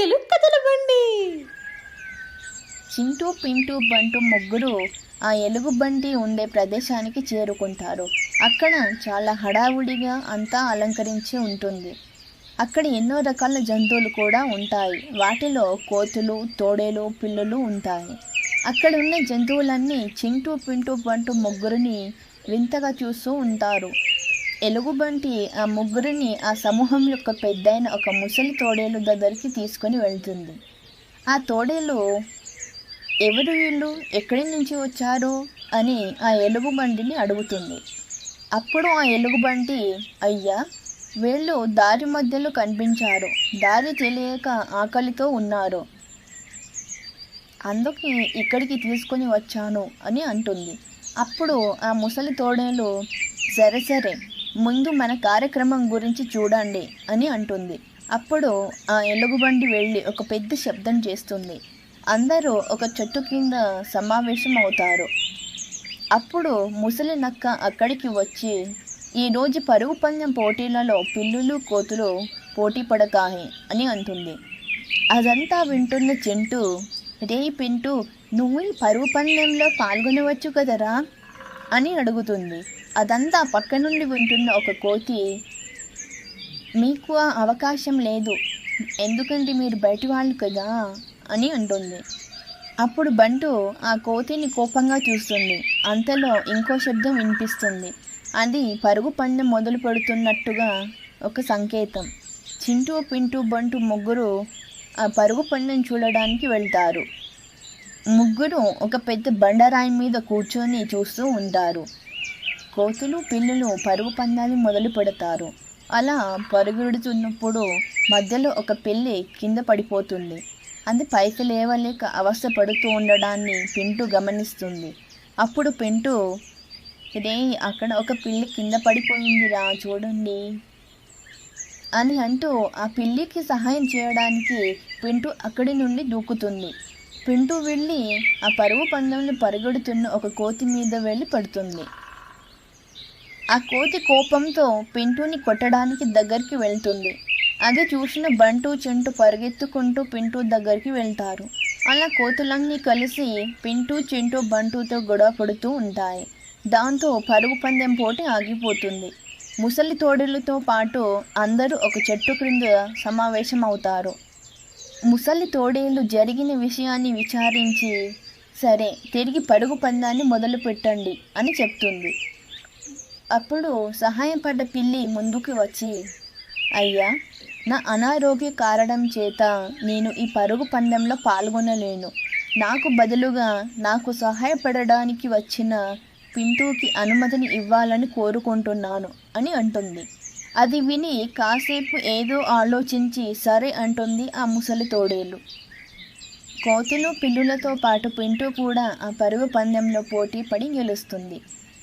కట్టెలు కదలబండి. చింటూ పింటూ బంటు ముగ్గురు ఆ ఎలుగుబంటి ఉండే ప్రదేశానికి చేరుకుంటారు. అక్కడ చాలా హడావుడిగా అంతా అలంకరించి ఉంటుంది. అక్కడ ఎన్నో రకాల జంతువులు కూడా ఉంటాయి. వాటిలో కోతులు, తోడేలు, పిల్లులు ఉంటాయి. అక్కడ ఉన్న జంతువులన్నీ చింటూ పింటూ బంటు ముగ్గురిని వింతగా చూస్తూ ఉంటారు. ఎలుగుబంటి ఆ ముగ్గురిని ఆ సమూహం యొక్క పెద్దయిన ఒక ముసలి తోడేలు దగ్గరికి తీసుకొని వెళ్తుంది. ఆ తోడేలు ఎవరు వీళ్ళు, ఎక్కడి నుంచి వచ్చారు అని ఆ ఎలుగుబంటిని అడుగుతుంది. అప్పుడు ఆ ఎలుగుబంటి, అయ్యా, వీళ్ళు దారి మధ్యలో కనిపించారు, దారి తెలియక ఆకలితో ఉన్నారు, అందుకే ఇక్కడికి తీసుకొని వచ్చాను అని అంటుంది. అప్పుడు ఆ ముసలి తోడేలు, సరే సరే, ముందు మన కార్యక్రమం గురించి చూడండి అని అంటుంది. అప్పుడు ఆ ఎలుగుబంటి వెళ్ళి ఒక పెద్ద శబ్దం చేస్తుంది. అందరూ ఒక చెట్టు కింద సమావేశం అవుతారు. అప్పుడు ముసలి నక్క అక్కడికి వచ్చి, ఈరోజు పరుగు పందెం పోటీలలో పిల్లులు, కోతులు పోటీ పడతాయి అని అంటుంది. అదంతా వింటున్న చింటూ, రే పింటూ, నువ్వు ఈ పరుగు పందెంలో పాల్గొనవచ్చు కదరా అని అడుగుతుంది. అదంతా పక్క నుండి వింటున్న ఒక కోతి, మీకు ఆ అవకాశం లేదు, ఎందుకంటే మీరు బయటి వాళ్ళు కదా అని అంటుంది. అప్పుడు బంటు ఆ కోతిని కోపంగా చూస్తుంది. అంతలో ఇంకో శబ్దం వినిపిస్తుంది. అది పరుగు పందెం మొదలు పెడుతున్నట్టుగా ఒక సంకేతం. చింటూ పింటూ బంటు ముగ్గురు ఆ పరుగు పందెం చూడడానికి వెళ్తారు. ముగ్గురు ఒక పెద్ద బండరాయి మీద కూర్చొని చూస్తూ ఉంటారు. కోతులు, పిల్లులు పరుగు పందాలు మొదలు పెడతారు. అలా పరుగుడుతున్నప్పుడు మధ్యలో ఒక పిల్లి కింద పడిపోతుంది. అది పైకి లేవలేక అవస్థ పడుతూ ఉండడాన్ని పింటూ గమనిస్తుంది. అప్పుడు పింటూ, రే, అక్కడ ఒక పిల్లి కింద పడిపోయిందిరా, చూడండి అని అంటూ ఆ పిల్లికి సహాయం చేయడానికి పింటూ అక్కడి నుండి దూకుతుంది. పింటూ వెళ్ళి ఆ పరుగు పందెంలో పరిగెడుతున్న ఒక కోతి మీద వెళ్ళి పడుతుంది. ఆ కోతి కోపంతో పింటూని కొట్టడానికి దగ్గరికి వెళ్తుంది. అది చూసిన బంటు, చింటూ పరిగెత్తుకుంటూ పింటూ దగ్గరికి వెళ్తారు. అలా కోతులన్నీ కలిసి పింటూ, చింటూ, బంటుతో గొడవ పడుతూ ఉంటాయి. దాంతో పరుగు పందెం పోటీ ఆగిపోతుంది. ముసలి తోడేలుతో పాటు అందరూ ఒక చెట్టు క్రింద సమావేశం అవుతారు. ముసలి తోడేలు జరిగిన విషయాన్ని విచారించి, సరే, తిరిగి పరుగు పందాన్ని మొదలు పెట్టండి అని చెప్తుంది. అప్పుడు సహాయపడ్డ పిల్లి ముందుకు వచ్చి, అయ్యా, నా అనారోగ్య కారణం చేత నేను ఈ పరుగు పందెంలో పాల్గొనలేను. నాకు బదులుగా నాకు సహాయపడడానికి వచ్చిన పింటూకి అనుమతిని ఇవ్వాలని కోరుకుంటున్నాను అని అంటుంది. అది విని కాసేపు ఏదో ఆలోచించి సరే అంటుంది ఆ ముసలి తోడేలు. కోతులు, పిల్లులతో పాటు పింటూ కూడా ఆ పరుగు పందెంలో పోటీ పడి గెలుస్తుంది.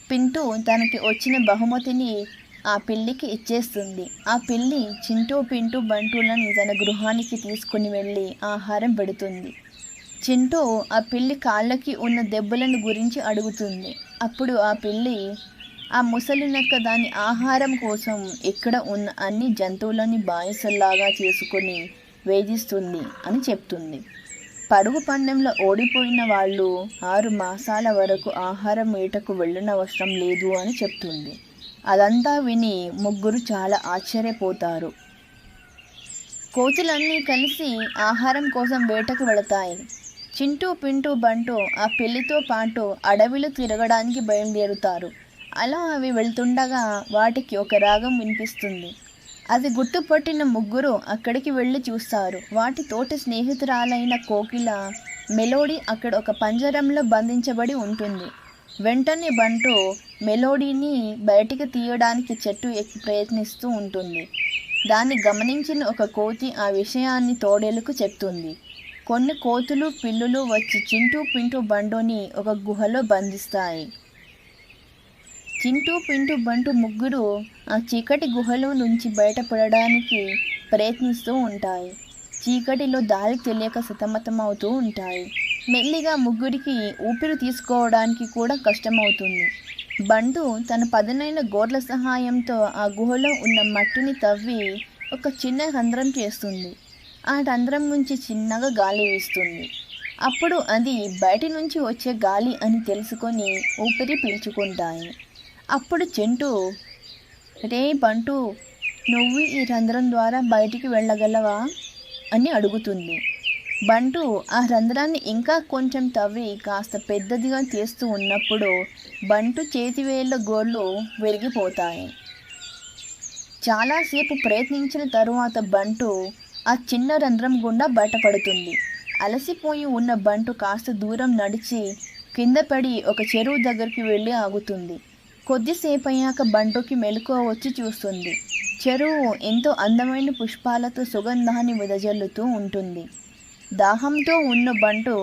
పింటూ తనకి వచ్చిన బహుమతిని ఆ పిల్లికి ఇచ్చేస్తుంది. ఆ పిల్లి చింటూ, పింటూ, బంటులను తన గృహానికి తీసుకుని వెళ్ళి ఆహారం పెడుతుంది. చింటూ ఆ పిల్లి కాళ్ళకి ఉన్న దెబ్బలను గురించి అడుగుతుంది. అప్పుడు ఆ పిల్లి, ఆ ముసలి నక్క దాని ఆహారం కోసం ఇక్కడ ఉన్న అన్ని జంతువులని బానిసల్లాగా చేసుకొని వేధిస్తుంది అని చెప్తుంది. పరుగు పందెంలో ఓడిపోయిన వాళ్ళు 6 మాసాల వరకు ఆహారం వేటకు వెళ్ళనవసరం లేదు అని చెప్తుంది. అదంతా విని ముగ్గురు చాలా ఆశ్చర్యపోతారు. కోతులన్నీ కలిసి ఆహారం కోసం వేటకు వెళతాయి. చింటూ, పింటూ, బంటు ఆ పిల్లితో పాటు అడవిలో తిరగడానికి బయలుదేరుతారు. అలా అవి వెళ్తుండగా వాటికి ఒక రాగం వినిపిస్తుంది. అది గుర్తుపట్టిన ముగ్గురు అక్కడికి వెళ్ళి చూస్తారు. వాటి తోటి స్నేహితురాలైన కోకిల మెలోడీ అక్కడ ఒక పంజరంలో బంధించబడి ఉంటుంది. వెంటనే బంటు మెలోడీని బయటికి తీయడానికి చెట్టు ఎక్కి ప్రయత్నిస్తూ ఉంటుంది. దాన్ని గమనించిన ఒక కోతి ఆ విషయాన్ని తోడేలుకు చెప్తుంది. కొన్ని కోతులు, పిల్లులు వచ్చి చింటూ, పింటూ, బంటుని ఒక గుహలో బంధిస్తాయి. చింటూ, పింటూ, బంటు ముగ్గురు ఆ చీకటి గుహలో నుంచి బయటపడడానికి ప్రయత్నిస్తూ ఉంటాయి. చీకటిలో దారి తెలియక సతమతమవుతూ ఉంటాయి. మెల్లిగా ముగ్గురికి ఊపిరి తీసుకోవడానికి కూడా కష్టమవుతుంది. బంటు తన పదునైన గోర్ల సహాయంతో ఆ గుహలో ఉన్న మట్టిని తవ్వి ఒక చిన్న రంధ్రం చేస్తుంది. ఆ రంధ్రం నుంచి చిన్నగా గాలి వీస్తుంది. అప్పుడు అది బయటి నుంచి వచ్చే గాలి అని తెలుసుకొని ఊపిరి పీల్చుకుంటాయి. అప్పుడు చింటూ, రే బంటు, నువ్వు ఈ రంధ్రం ద్వారా బయటికి వెళ్ళగలవా అని అడుగుతుంది. బంటు ఆ రంధ్రాన్ని ఇంకా కొంచెం తవ్వి కాస్త పెద్దదిగా తీస్తూ ఉన్నప్పుడు బంటు చేతివేళ్ల గోళ్ళు విరిగిపోతాయి. చాలాసేపు ప్రయత్నించిన తరువాత బంటు ఆ చిన్న రంధ్రం గుండా బయటపడుతుంది. అలసిపోయి ఉన్న బంటు కాస్త దూరం నడిచి కింద పడి ఒక చెరువు దగ్గరికి వెళ్ళి ఆగుతుంది. కొద్దిసేపు అయ్యాక బంటుకి మెలకువ వచ్చి చూస్తుంది. చెరువు ఎంతో అందమైన పుష్పాలతో సుగంధాన్ని వెదజల్లుతూ ఉంటుంది. దాహంతో ఉన్న బంటు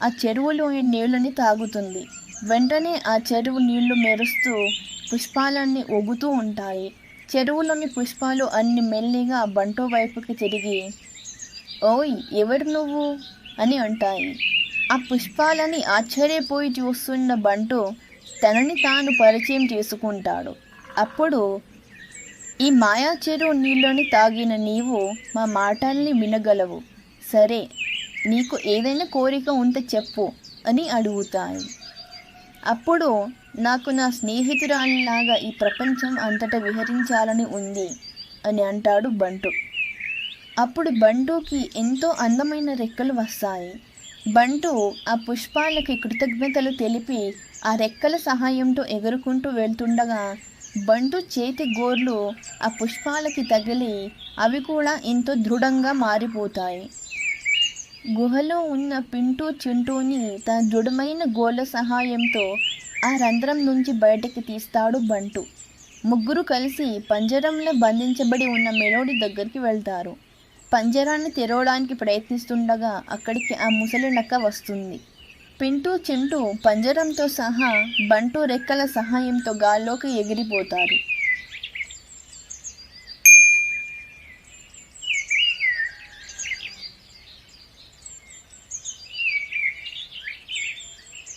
ఆ చెరువులోని నీళ్ళని తాగుతుంది. వెంటనే ఆ చెరువు నీళ్లు మెరుస్తూ పుష్పాలన్నీ ఒగుతూ ఉంటాయి. చెరువులోని పుష్పాలు అన్ని మెల్లిగా బంటు వైపుకి తిరిగి, ఓయ్ ఎవరు నువ్వు అని అంటాయి. ఆ పుష్పాలని ఆశ్చర్యపోయి చూస్తున్న బంటు తనని తాను పరిచయం చేసుకుంటాడు. అప్పుడు, ఈ మాయా చెరువు నీళ్ళని తాగిన నీవు మా మాటల్ని వినగలవు. సరే, నీకు ఏదైనా కోరిక ఉంటే చెప్పు అని అడుగుతాయి. అప్పుడు, నాకు నా స్నేహితురాలిలాగా ఈ ప్రపంచం అంతటా విహరించాలని ఉంది అని అంటాడు బంటు. అప్పుడు బంటుకి ఎంతో అందమైన రెక్కలు వస్తాయి. బంటు ఆ పుష్పాలకి కృతజ్ఞతలు తెలిపి ఆ రెక్కల సహాయంతో ఎగురుకుంటూ వెళ్తుండగా బంటు చేతి గోర్లు ఆ పుష్పాలకి తగిలి అవి కూడా ఎంతో దృఢంగా మారిపోతాయి. గుహలో ఉన్న పింటూ చింటూని తన దృఢమైన గోళ్ళ సహాయంతో ఆ రంధ్రం నుంచి బయటకి తీస్తాడు బంటు. ముగ్గురు కలిసి పంజరంలో బంధించబడి ఉన్న మెలోడీ దగ్గరికి వెళ్తారు. పంజరాన్ని తెరవడానికి ప్రయత్నిస్తుండగా అక్కడికి ఆ ముసలి నక్క వస్తుంది. పింటూ చింటూ పంజరంతో సహా బంటు రెక్కల సహాయంతో గాల్లోకి ఎగిరిపోతారు.